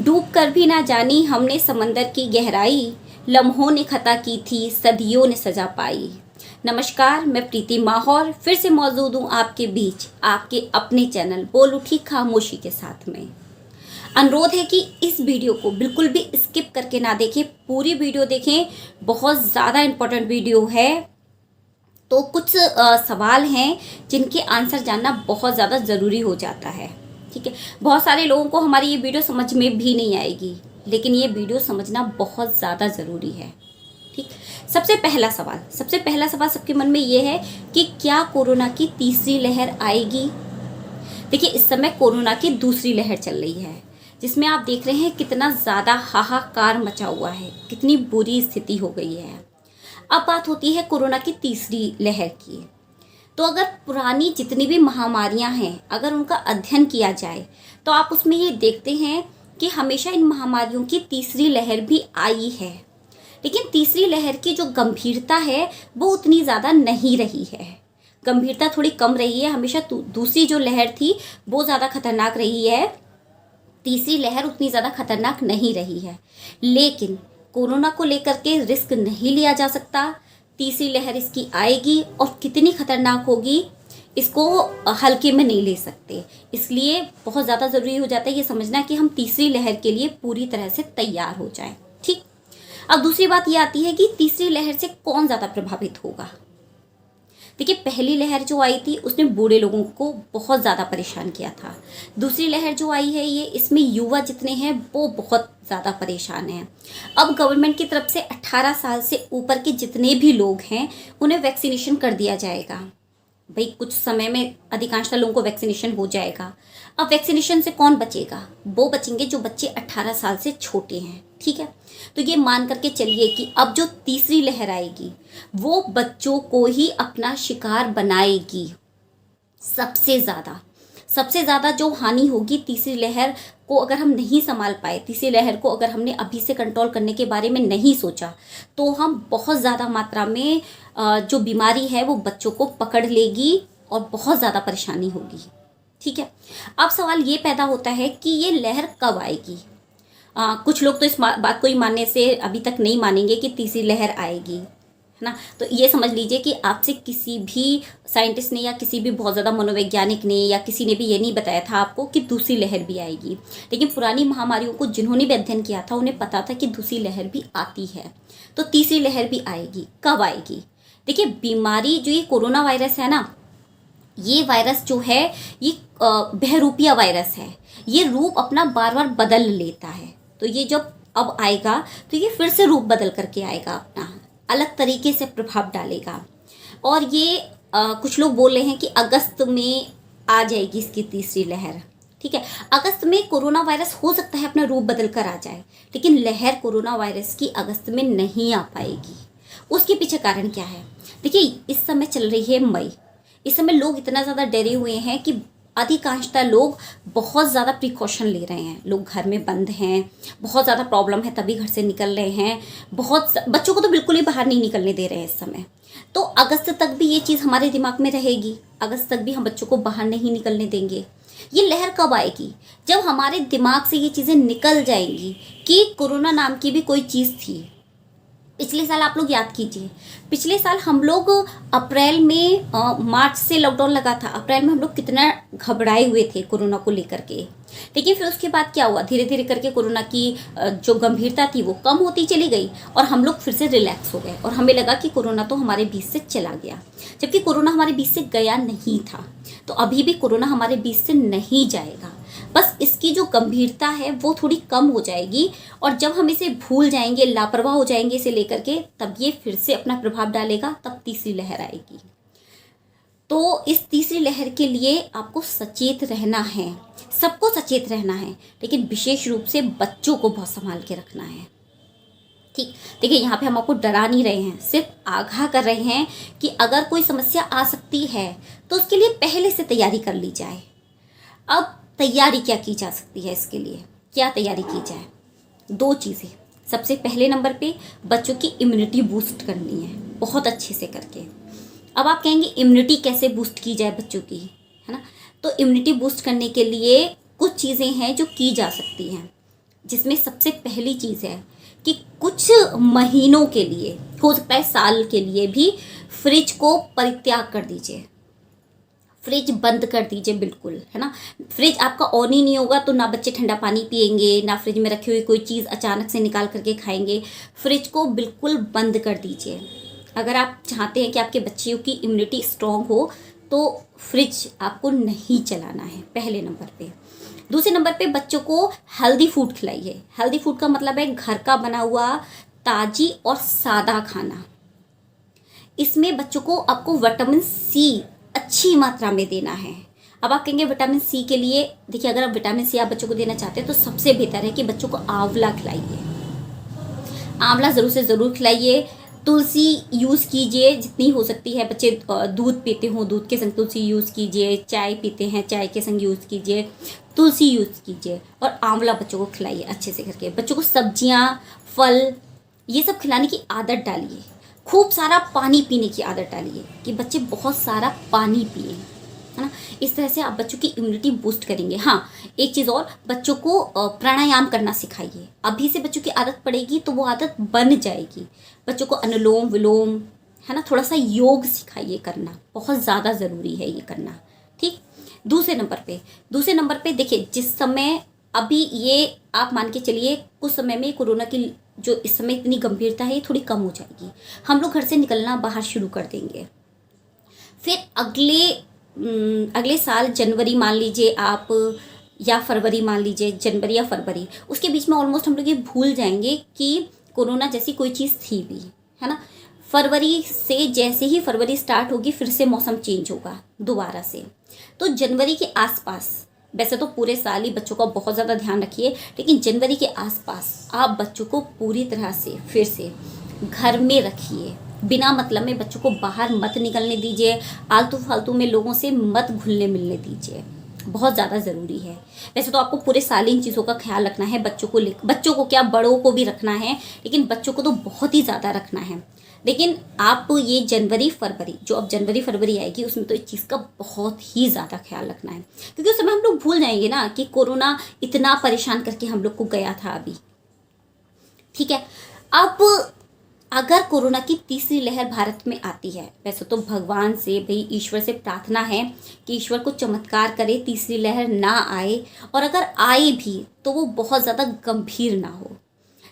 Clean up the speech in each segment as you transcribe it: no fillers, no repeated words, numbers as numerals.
डूब कर भी ना जानी हमने समंदर की गहराई, लम्हों ने खता की थी सदियों ने सजा पाई। नमस्कार, मैं प्रीति माहौर फिर से मौजूद हूँ आपके बीच, आपके अपने चैनल बोल उठी खामोशी के साथ में। अनुरोध है कि इस वीडियो को बिल्कुल भी स्किप करके ना देखें, पूरी वीडियो देखें। बहुत ज़्यादा इम्पोर्टेंट वीडियो है। तो कुछ सवाल हैं जिनके आंसर जानना बहुत ज़्यादा ज़रूरी हो जाता है। ठीक है, बहुत सारे लोगों को हमारी ये वीडियो समझ में भी नहीं आएगी, लेकिन ये वीडियो समझना बहुत ज़्यादा ज़रूरी है। ठीक, सबसे पहला सवाल सबके मन में ये है कि क्या कोरोना की तीसरी लहर आएगी। देखिए, इस समय कोरोना की दूसरी लहर चल रही है, जिसमें आप देख रहे हैं कितना ज़्यादा हाहाकार मचा हुआ है, कितनी बुरी स्थिति हो गई है। अब बात होती है कोरोना की तीसरी लहर की। तो अगर पुरानी जितनी भी महामारियां हैं, अगर उनका अध्ययन किया जाए तो आप उसमें ये देखते हैं कि हमेशा इन महामारियों की तीसरी लहर भी आई है, लेकिन तीसरी लहर की जो गंभीरता है वो उतनी ज़्यादा नहीं रही है। गंभीरता थोड़ी कम रही है। हमेशा दूसरी जो लहर थी वो ज़्यादा खतरनाक रही है, तीसरी लहर उतनी ज़्यादा खतरनाक नहीं रही है। लेकिन कोरोना को लेकर के रिस्क नहीं लिया जा सकता। तीसरी लहर इसकी आएगी और कितनी खतरनाक होगी इसको हल्के में नहीं ले सकते। इसलिए बहुत ज़्यादा ज़रूरी हो जाता है ये समझना कि हम तीसरी लहर के लिए पूरी तरह से तैयार हो जाएं। ठीक, अब दूसरी बात ये आती है कि तीसरी लहर से कौन ज़्यादा प्रभावित होगा। देखिए, पहली लहर जो आई थी उसने बूढ़े लोगों को बहुत ज़्यादा परेशान किया था। दूसरी लहर जो आई है इसमें युवा जितने हैं वो बहुत ज़्यादा परेशान हैं। अब गवर्नमेंट की तरफ से 18 साल से ऊपर के जितने भी लोग हैं उन्हें वैक्सीनेशन कर दिया जाएगा। भाई, कुछ समय में अधिकांशतः लोगों को वैक्सीनेशन हो जाएगा। अब वैक्सीनेशन से कौन बचेगा? वो बचेंगे जो बच्चे 18 साल से छोटे हैं। ठीक है, तो ये मान करके चलिए कि अब जो तीसरी लहर आएगी वो बच्चों को ही अपना शिकार बनाएगी। सबसे ज़्यादा जो हानि होगी तीसरी लहर को अगर हम नहीं संभाल पाए, तीसरी लहर को अगर हमने अभी से कंट्रोल करने के बारे में नहीं सोचा, तो हम बहुत ज़्यादा मात्रा में जो बीमारी है वो बच्चों को पकड़ लेगी और बहुत ज़्यादा परेशानी होगी। ठीक है, अब सवाल ये पैदा होता है कि ये लहर कब आएगी। कुछ लोग तो इस बात को ही मानने से अभी तक नहीं मानेंगे कि तीसरी लहर आएगी, है ना। तो ये समझ लीजिए कि आपसे किसी भी साइंटिस्ट ने या किसी भी बहुत ज़्यादा मनोवैज्ञानिक ने या किसी ने भी ये नहीं बताया था आपको कि दूसरी लहर भी आएगी। लेकिन पुरानी महामारियों को जिन्होंने भी अध्ययन किया था उन्हें पता था कि दूसरी लहर भी आती है। तो तीसरी लहर भी आएगी। कब आएगी? देखिए, बीमारी जो ये कोरोना वायरस है ना, ये वायरस जो है ये बहरूपिया वायरस है। ये रूप अपना बार बार बदल लेता है। तो ये जब अब आएगा तो ये फिर से रूप बदल करके आएगा, अपना अलग तरीके से प्रभाव डालेगा। और ये कुछ लोग बोल रहे हैं कि अगस्त में आ जाएगी इसकी तीसरी लहर। ठीक है, अगस्त में कोरोना वायरस हो सकता है अपना रूप बदल कर आ जाए, लेकिन लहर कोरोना वायरस की अगस्त में नहीं आ पाएगी। उसके पीछे कारण क्या है? देखिए, इस समय चल रही है मई। इस समय लोग इतना ज़्यादा डरे हुए हैं कि अधिकांशतः लोग बहुत ज़्यादा प्रिकॉशन ले रहे हैं। लोग घर में बंद हैं, बहुत ज़्यादा प्रॉब्लम है तभी घर से निकल रहे हैं। बहुत बच्चों को तो बिल्कुल ही बाहर नहीं निकलने दे रहे हैं इस समय। तो अगस्त तक भी ये चीज़ हमारे दिमाग में रहेगी। अगस्त तक भी हम बच्चों को बाहर नहीं निकलने देंगे। ये लहर कब आएगी? जब हमारे दिमाग से ये चीज़ें निकल जाएंगी कि कोरोना नाम की भी कोई चीज़ थी। पिछले साल आप लोग याद कीजिए, पिछले साल हम लोग अप्रैल में मार्च से लॉकडाउन लगा था। अप्रैल में हम लोग कितना घबराए हुए थे कोरोना को लेकर के। लेकिन फिर उसके बाद क्या हुआ? धीरे धीरे करके कोरोना की जो गंभीरता थी वो कम होती चली गई और हम लोग फिर से रिलैक्स हो गए और हमें लगा कि कोरोना तो हमारे बीच से चला गया, जबकि कोरोना हमारे बीच से गया नहीं था। तो अभी भी कोरोना हमारे बीच से नहीं जाएगा, बस इसकी जो गंभीरता है वो थोड़ी कम हो जाएगी। और जब हम इसे भूल जाएंगे, लापरवाह हो जाएंगे इसे लेकर के, तब ये फिर से अपना प्रभाव डालेगा, तब तीसरी लहर आएगी। तो इस तीसरी लहर के लिए आपको सचेत रहना है, सबको सचेत रहना है, लेकिन विशेष रूप से बच्चों को बहुत संभाल के रखना है। ठीक, देखिए, यहाँ पे हम आपको डरा नहीं रहे हैं, सिर्फ आगाह कर रहे हैं कि अगर कोई समस्या आ सकती है तो उसके लिए पहले से तैयारी कर ली जाए। अब तैयारी क्या की जा सकती है? इसके लिए क्या तैयारी की जाए? 2 चीज़ें। सबसे पहले नंबर पे बच्चों की इम्यूनिटी बूस्ट करनी है, बहुत अच्छे से करके। अब आप कहेंगे इम्यूनिटी कैसे बूस्ट की जाए बच्चों की, है ना। तो इम्यूनिटी बूस्ट करने के लिए कुछ चीज़ें हैं जो की जा सकती हैं। जिसमें सबसे पहली चीज़ है कि कुछ महीनों के लिए, हो सकता है साल के लिए भी, फ्रिज को परित्याग कर दीजिए, फ्रिज बंद कर दीजिए बिल्कुल, है ना। फ्रिज आपका ऑन ही नहीं होगा तो ना बच्चे ठंडा पानी पिएंगे, ना फ्रिज में रखी हुई कोई चीज़ अचानक से निकाल करके खाएंगे। फ्रिज को बिल्कुल बंद कर दीजिए। अगर आप चाहते हैं कि आपके बच्चों की इम्यूनिटी स्ट्रांग हो तो फ्रिज आपको नहीं चलाना है, पहले नंबर पे। दूसरे नंबर पे बच्चों को हेल्दी फूड खिलाइए। हेल्दी फूड का मतलब है घर का बना हुआ ताज़ी और सादा खाना। इसमें बच्चों को आपको विटामिन सी अच्छी मात्रा में देना है। अब आप कहेंगे विटामिन सी के लिए, देखिए अगर आप विटामिन सी आप बच्चों को देना चाहते हैं तो सबसे बेहतर है कि बच्चों को आंवला खिलाइए। आंवला ज़रूर से ज़रूर खिलाइए। तुलसी यूज़ कीजिए जितनी हो सकती है। बच्चे दूध पीते हों, दूध के संग तुलसी यूज़ कीजिए। चाय पीते हैं, चाय के संग यूज़ कीजिए, तुलसी यूज़ कीजिए। और आंवला बच्चों को खिलाइए अच्छे से करके। बच्चों को सब्जियां, फल, ये सब खिलाने की आदत डालिए। खूब सारा पानी पीने की आदत डालिए कि बच्चे बहुत सारा पानी पिए, है ना। इस तरह से आप बच्चों की इम्यूनिटी बूस्ट करेंगे। हाँ, एक चीज़ और, बच्चों को प्राणायाम करना सिखाइए। अभी से बच्चों की आदत पड़ेगी तो वो आदत बन जाएगी। बच्चों को अनुलोम विलोम, है ना, थोड़ा सा योग सिखाइए करना, बहुत ज़्यादा ज़रूरी है ये करना, ठीक। दूसरे नंबर पे देखिए, जिस समय अभी ये आप मान के चलिए कुछ समय में कोरोना की जो इस समय इतनी गंभीरता है ये थोड़ी कम हो जाएगी। हम लोग घर से निकलना बाहर शुरू कर देंगे। फिर अगले साल जनवरी मान लीजिए आप, या फरवरी मान लीजिए, जनवरी या फरवरी, उसके बीच में ऑलमोस्ट हम लोग ये भूल जाएंगे कि कोरोना जैसी कोई चीज़ थी भी, है ना। फरवरी से जैसे ही फरवरी स्टार्ट होगी फिर से मौसम चेंज होगा दोबारा से। तो जनवरी के आसपास, वैसे तो पूरे साल ही बच्चों का बहुत ज़्यादा ध्यान रखिए, लेकिन जनवरी के आसपास आप बच्चों को पूरी तरह से फिर से घर में रखिए। बिना मतलब में बच्चों को बाहर मत निकलने दीजिए। आलतू फालतू में लोगों से मत घुलने मिलने दीजिए, बहुत ज़्यादा ज़रूरी है। वैसे तो आपको पूरे साल इन चीज़ों का ख्याल रखना है, बच्चों को क्या, बड़ों को भी रखना है, लेकिन बच्चों को तो बहुत ही ज़्यादा रखना है। लेकिन आप ये जनवरी फरवरी, जो अब जनवरी फरवरी आएगी, उसमें तो इस चीज़ का बहुत ही ज़्यादा ख्याल रखना है, क्योंकि उस समय हम लोग भूल जाएंगे ना कि कोरोना इतना परेशान करके हम लोग को गया था अभी, ठीक है। अब अगर कोरोना की तीसरी लहर भारत में आती है, वैसे तो भगवान से, भाई ईश्वर से प्रार्थना है कि ईश्वर को चमत्कार करे, तीसरी लहर ना आए, और अगर आए भी तो वो बहुत ज़्यादा गंभीर ना हो।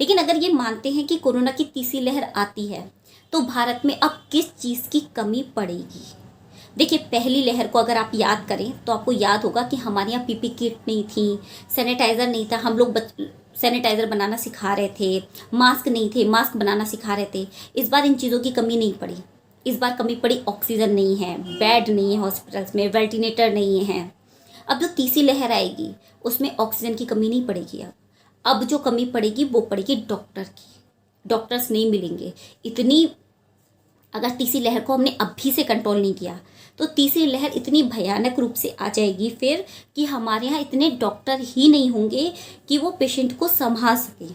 लेकिन अगर ये मानते हैं कि कोरोना की तीसरी लहर आती है तो भारत में अब किस चीज़ की कमी पड़ेगी। देखिए, पहली लहर को अगर आप याद करें तो आपको याद होगा कि हमारे यहाँ पीपी किट नहीं थी, सैनिटाइज़र नहीं था, हम लोग सैनिटाइज़र बनाना सिखा रहे थे, मास्क नहीं थे, मास्क बनाना सिखा रहे थे। इस बार इन चीज़ों की कमी नहीं पड़ी। इस बार कमी पड़ी, ऑक्सीजन नहीं है, बेड नहीं है हॉस्पिटल्स में, वेंटिलेटर नहीं है। अब जो तीसरी लहर आएगी उसमें ऑक्सीजन की कमी नहीं पड़ेगी। अब जो कमी पड़ेगी वो पड़ेगी डॉक्टर की। डॉक्टर्स नहीं मिलेंगे इतनी। अगर तीसरी लहर को हमने अभी से कंट्रोल नहीं किया तो तीसरी लहर इतनी भयानक रूप से आ जाएगी फिर कि हमारे यहाँ इतने डॉक्टर ही नहीं होंगे कि वो पेशेंट को संभाल सके,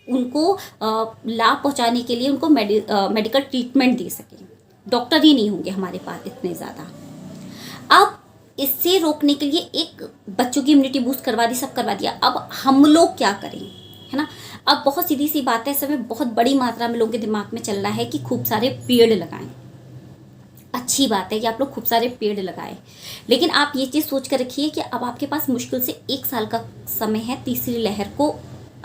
उनको लाभ पहुँचाने के लिए उनको मेडिकल ट्रीटमेंट दे सके। डॉक्टर ही नहीं होंगे हमारे पास इतने ज़्यादा। अब इससे रोकने के लिए एक बच्चों की इम्यूनिटी बूस्ट करवा दी, सब करवा दिया। अब हम लोग क्या करें, है ना। अब बहुत सीधी सी बात है, इस समय बहुत बड़ी मात्रा में लोगों के दिमाग में चल रहा है कि खूब सारे पेड़ लगाएं। अच्छी बात है कि आप लोग खूब सारे पेड़ लगाएं, लेकिन आप ये चीज़ सोच कर रखिए कि अब आपके पास मुश्किल से 1 साल का समय है तीसरी लहर को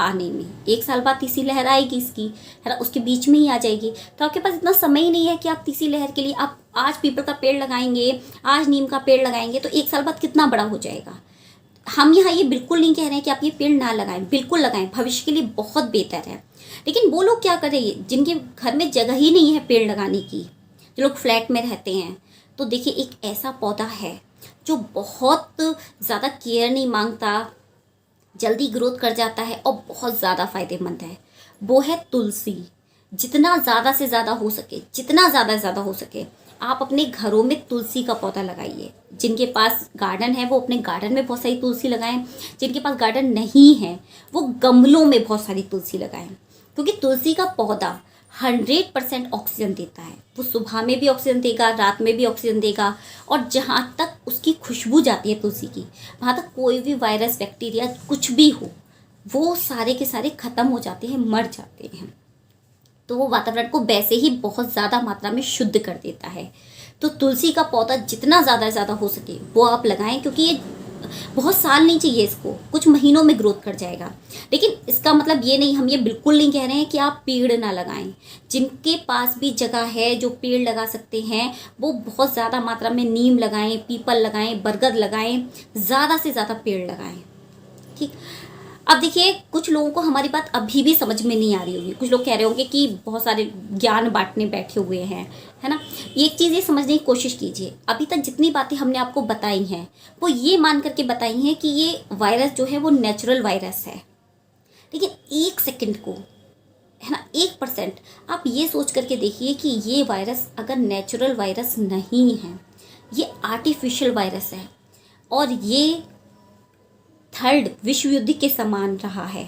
आने में। 1 साल बाद तीसरी लहर आएगी इसकी, है ना, उसके बीच में ही आ जाएगी। तो आपके पास इतना समय ही नहीं है कि आप तीसरी लहर के लिए आप आज पीपल का पेड़ लगाएंगे, आज नीम का पेड़ लगाएंगे तो 1 साल बाद कितना बड़ा हो जाएगा। हम यहाँ ये बिल्कुल नहीं कह रहे हैं कि आप ये पेड़ ना लगाएं, बिल्कुल लगाएं, भविष्य के लिए बहुत बेहतर है। लेकिन वो लोग क्या करें जिनके घर में जगह ही नहीं है पेड़ लगाने की, जो लोग फ्लैट में रहते हैं, तो देखिए एक ऐसा पौधा है जो बहुत ज़्यादा केयर नहीं मांगता, जल्दी ग्रोथ कर जाता है और बहुत ज़्यादा फायदेमंद है। वो है तुलसी। जितना ज़्यादा से ज़्यादा हो सके, जितना ज़्यादा हो सके आप अपने घरों में तुलसी का पौधा लगाइए। जिनके पास गार्डन है वो अपने गार्डन में बहुत सारी तुलसी लगाएं, जिनके पास गार्डन नहीं है वो गमलों में बहुत सारी तुलसी लगाएं, क्योंकि तुलसी का पौधा 100% ऑक्सीजन देता है। वो सुबह में भी ऑक्सीजन देगा, रात में भी ऑक्सीजन देगा, और जहाँ तक उसकी खुशबू जाती है तुलसी की, वहाँ तक कोई भी वायरस, बैक्टीरिया, कुछ भी हो वो सारे के सारे खत्म हो जाते हैं, मर जाते हैं। तो वो वातावरण को वैसे ही बहुत ज़्यादा मात्रा में शुद्ध कर देता है। तो तुलसी का पौधा जितना ज़्यादा हो सके वो आप लगाएं, क्योंकि ये बहुत साल नहीं चाहिए, इसको कुछ महीनों में ग्रोथ कर जाएगा। लेकिन इसका मतलब ये नहीं, हम ये बिल्कुल नहीं कह रहे हैं कि आप पेड़ ना लगाएं। जिनके पास भी जगह है जो पेड़ लगा सकते हैं वो बहुत ज़्यादा मात्रा में नीम लगाएं, पीपल लगाएं, बरगद लगाएं, ज़्यादा से ज़्यादा पेड़ लगाएं। ठीक। अब देखिए, कुछ लोगों को हमारी बात अभी भी समझ में नहीं आ रही होगी। कुछ लोग कह रहे होंगे कि बहुत सारे ज्ञान बांटने बैठे हुए हैं, है ना। एक चीज़ ये समझने की कोशिश कीजिए, अभी तक जितनी बातें हमने आपको बताई हैं वो ये मान करके बताई हैं कि ये वायरस जो है वो नेचुरल वायरस है। लेकिन 1 सेकंड को, है ना, 1% आप ये सोच करके देखिए कि ये वायरस अगर नेचुरल वायरस नहीं है, ये आर्टिफिशियल वायरस है और ये थर्ड विश्व युद्ध के समान रहा है।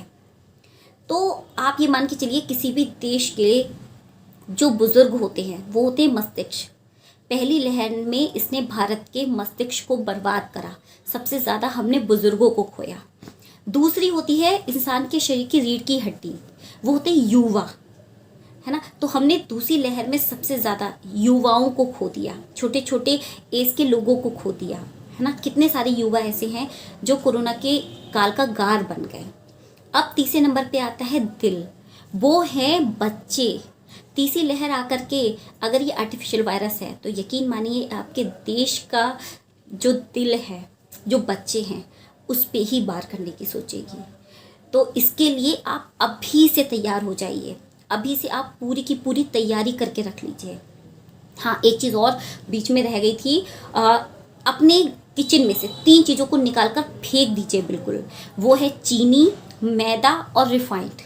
तो आप ये मान के चलिए, किसी भी देश के जो बुजुर्ग होते हैं वो होते हैं मस्तिष्क। पहली लहर में इसने भारत के मस्तिष्क को बर्बाद करा, सबसे ज़्यादा हमने बुजुर्गों को खोया। दूसरी होती है इंसान के शरीर की रीढ़ की हड्डी, वो होते हैं युवा, है ना। तो हमने दूसरी लहर में सबसे ज़्यादा युवाओं को खो दिया, छोटे छोटे एज के लोगों को खो दिया, है ना। कितने सारे युवा ऐसे हैं जो कोरोना के काल का गार बन गए। अब तीसरे नंबर पे आता है दिल, वो है बच्चे। तीसरी लहर आकर के अगर ये आर्टिफिशियल वायरस है तो यकीन मानिए आपके देश का जो दिल है, जो बच्चे हैं, उस पे ही वार करने की सोचेगी। तो इसके लिए आप अभी से तैयार हो जाइए, अभी से आप पूरी की पूरी तैयारी करके रख लीजिए। हाँ, एक चीज़ और बीच में रह गई थी, अपने किचन में से 3 चीज़ों को निकाल कर फेंक दीजिए बिल्कुल। वो है चीनी, मैदा और रिफाइंड।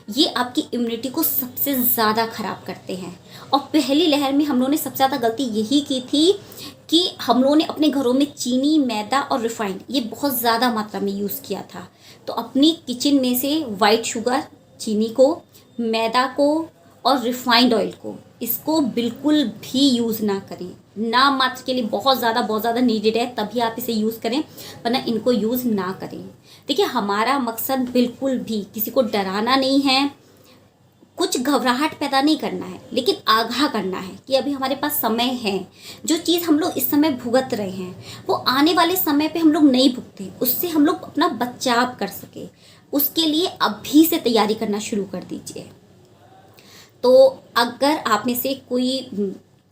ये आपकी इम्यूनिटी को सबसे ज़्यादा ख़राब करते हैं। और पहली लहर में हम लोगों ने सबसे ज़्यादा गलती यही की थी कि हम लोगों ने अपने घरों में चीनी, मैदा और रिफाइंड ये बहुत ज़्यादा मात्रा में यूज़ किया था। तो अपनी किचन में से वाइट शुगर, चीनी को, मैदा को और रिफाइंड ऑयल को, इसको बिल्कुल भी यूज़ ना करें। नाम मात्र के लिए बहुत ज़्यादा नीडेड है तभी आप इसे यूज़ करें, वरना इनको यूज़ ना करें। देखिए, हमारा मकसद बिल्कुल भी किसी को डराना नहीं है, कुछ घबराहट पैदा नहीं करना है, लेकिन आगाह करना है कि अभी हमारे पास समय है। जो चीज़ हम लोग इस समय भुगत रहे हैं वो आने वाले समय पे हम लोग नहीं भुगते, उससे हम लोग अपना बचाव कर सके, उसके लिए अभी से तैयारी करना शुरू कर दीजिए। तो अगर आप में से कोई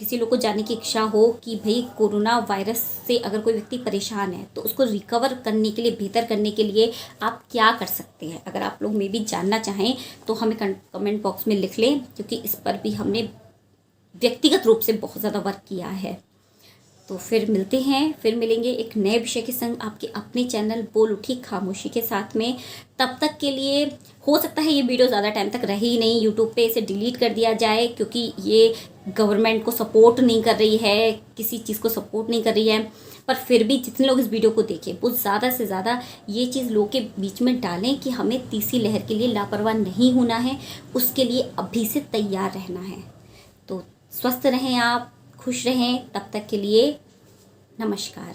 किसी लोग को जानने की इच्छा हो कि भाई कोरोना वायरस से अगर कोई व्यक्ति परेशान है तो उसको रिकवर करने के लिए, बेहतर करने के लिए आप क्या कर सकते हैं, अगर आप लोग में भी जानना चाहें तो हमें कमेंट बॉक्स में लिख लें, क्योंकि इस पर भी हमने व्यक्तिगत रूप से बहुत ज़्यादा वर्क किया है। तो फिर मिलते हैं, फिर मिलेंगे एक नए विषय के संग आपके अपने चैनल बोल उठी खामोशी के साथ में। तब तक के लिए हो सकता है ये वीडियो ज़्यादा टाइम तक रहे ही नहीं, यूट्यूब पे इसे डिलीट कर दिया जाए, क्योंकि ये गवर्नमेंट को सपोर्ट नहीं कर रही है, किसी चीज़ को सपोर्ट नहीं कर रही है। पर फिर भी जितने लोग इस वीडियो को देखें वो ज़्यादा से ज़्यादा ये चीज़ लोगों के बीच में डालें कि हमें तीसरी लहर के लिए लापरवाह नहीं होना है, उसके लिए अभी से तैयार रहना है। तो स्वस्थ रहें आप, खुश रहें, तब तक के लिए नमस्कार।